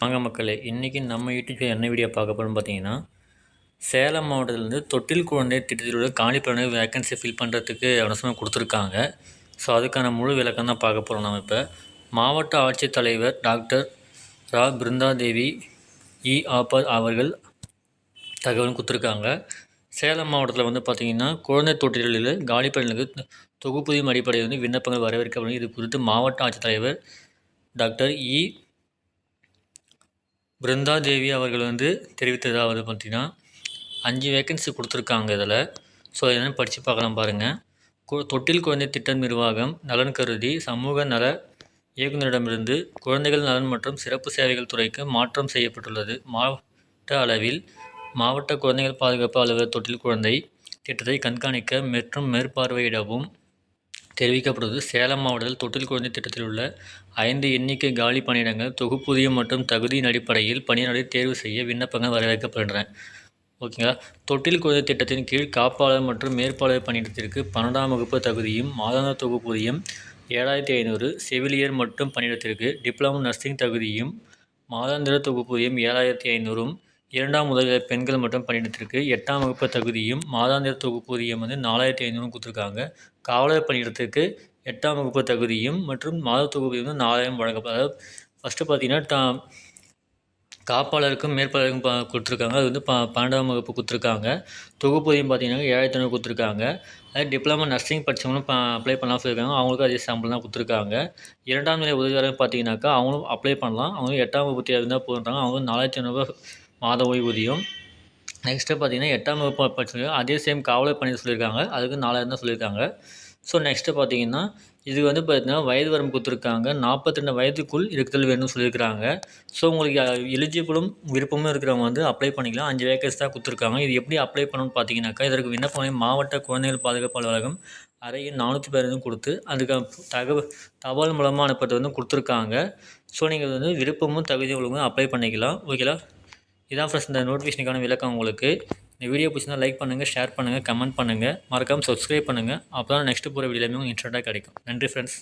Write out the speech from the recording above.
வாங்க மக்களே, இன்றைக்கி நம்ம யூடியூப்பில் என்ன வீடியோ பார்க்க போகிறோம்னு பார்த்தீங்கன்னா, சேலம் மாவட்டத்திலேருந்து தொட்டில் குழந்தை திட்டத்தில் உள்ள காலி பணியிட வேக்கன்சி ஃபில் பண்ணுறதுக்கு அவசரமாக கொடுத்துருக்காங்க. ஸோ அதுக்கான முழு விளக்கம் தான் பார்க்க போகிறோம். நம்ம இப்போ மாவட்ட ஆட்சித்தலைவர் டாக்டர் ரா பிருந்தாதேவி ஆபாத் அவர்கள் தகவலும் கொடுத்துருக்காங்க. சேலம் மாவட்டத்தில் வந்து பார்த்திங்கன்னா, குழந்தை தொட்டிலில் காலி பணிகளுக்கு தொகுப்பூதியம் அடிப்படையில் வந்து விண்ணப்பங்கள் வரவேற்கப்படும். இது குறித்து மாவட்ட ஆட்சித்தலைவர் டாக்டர் பிருந்தாதேவி அவர்கள் வந்து தெரிவித்ததாவது பார்த்திங்கன்னா, 5 வேக்கன்சி கொடுத்துருக்காங்க இதில். ஸோ என்னென்னு படித்து பார்க்கலாம் பாருங்கள். தொட்டில் குழந்தை திட்ட நிர்வாகம் நலன் கருதி சமூக நல இயக்குநரிடமிருந்து குழந்தைகள் நலன் மற்றும் சிறப்பு சேவைகள் துறைக்கு மாற்றம் செய்யப்பட்டுள்ளது. மாவட்ட அளவில் மாவட்ட குழந்தைகள் பாதுகாப்பு அலுவலர் தொட்டில் குழந்தை திட்டத்தை கண்காணிக்க மற்றும் மேற்பார்வையிடவும் தெரிவிக்கப்படுவது. சேலம் மாவட்டத்தில் தொட்டில் குழந்தை திட்டத்தில் உள்ள 5 எண்ணிக்கை காலி பணியிடங்கள் தொகுப்பூதியம் மற்றும் தகுதியின் அடிப்படையில் பணியாளரை தேர்வு செய்ய விண்ணப்பங்கள் வரவேற்கப்படுகின்றன. ஓகேங்களா. தொட்டில் குழந்தை திட்டத்தின் கீழ் காப்பாளர் மற்றும் மேற்பாளர் பணியிடத்திற்கு 12ஆம் வகுப்பு தகுதியும் மாதாந்திர தொகுப்பூதியம் 7500, செவிலியர் மற்றும் பணியிடத்திற்கு டிப்ளமோ நர்சிங் தகுதியும் மாதாந்திர தொகுப்பூதியம் 7500, 2ஆம் உதவி பெண்கள் மற்றும் பணியிடத்திற்கு 8ஆம் வகுப்பு தகுதியும் மாதாந்திர தொகுப்பூதியம் வந்து 4500 கொடுத்துருக்காங்க. காவலர் பணியிடத்திற்கு 8ஆம் வகுப்பு தகுதியும் மற்றும் மாத தொகுப்பூதியம் வந்து 4000 வழங்கப்படும். அதாவது ஃபஸ்ட்டு பார்த்தீங்கன்னா காப்பாளருக்கும் மேற்பாளருக்கும் கொடுத்துருக்காங்க. அது வந்து 12ஆம் வகுப்பு கொடுத்துருக்காங்க. தொகுப்பூதியம் பார்த்தீங்கன்னா 7500 கொடுத்துருக்காங்க. அதே டிப்ளமோ நர்சிங் படித்தவங்களும் அப்ளை பண்ணலாம் சொல்லியிருக்காங்க. அவங்களுக்கும் அதே சம்பளம் தான் கொடுத்துருக்காங்க. 2ஆம் நிலை உதவியாளர் பார்த்தீங்கன்னாக்கா அவங்களும் அப்ளை பண்ணலாம். அவங்களும் 8ஆம் வகுப்பு தேர்வு இருந்தால் போடுறாங்க. அவங்களும் 4500 மாத ஓய்வூதியம். நெக்ஸ்ட்டு பார்த்தீங்கன்னா 8ஆம் வகுப்பு படிச்சிருக்காங்க. அதே சேம் காவலர் பணி சொல்லியிருக்காங்க. அதுக்கு 4000 தான் சொல்லியிருக்காங்க. ஸோ நெக்ஸ்ட்டு பார்த்தீங்கன்னா இது வந்து பார்த்தீங்கன்னா வயது வரம்பு கொடுத்துருக்காங்க. 42 வயதுக்குள் இருக்குதல் வேணும்னு சொல்லியிருக்காங்க. ஸோ உங்களுக்கு எலிஜிபிளும் விருப்பமும் இருக்கிறவங்க வந்து அப்ளை பண்ணிக்கலாம். 5 வேக்கன்சி தான் கொடுத்துருக்காங்க. இது எப்படி அப்ளை பண்ணணும்னு பார்த்தீங்கன்னாக்கா, இதற்கு விண்ணப்பம் மாவட்ட குழந்தைகள் பாதுகாப்பு அலுவலகம் அறையில் 415 கொடுத்து அதுக்கு தபால் மூலமாக அனுப்புறது வந்து கொடுத்துருக்காங்க. ஸோ நீங்கள் வந்து விருப்பமும் தகுதியும் உள்ளவங்க அப்ளை பண்ணிக்கலாம். ஓகேங்களா. இதான் ஃப்ரெண்ட்ஸ் இந்த நோட்டிஃபிகேஷனுக்கான விளக்கம் உங்களுக்கு. இந்த வீடியோ பிடிச்சிருந்தா லைக் பண்ணுங்கள், ஷேர் பண்ணுங்கள், கமெண்ட் பண்ணுங்கள், மறக்காமல் சப்ஸ்கிரைப் பண்ணுங்கள். அப்போ தான் நெக்ஸ்ட்டு போகிற வீடியோலையுமே உங்களுக்கு இன்ஸ்டண்ட்டாக கிடைக்கும். நன்றி ஃப்ரெண்ட்ஸ்.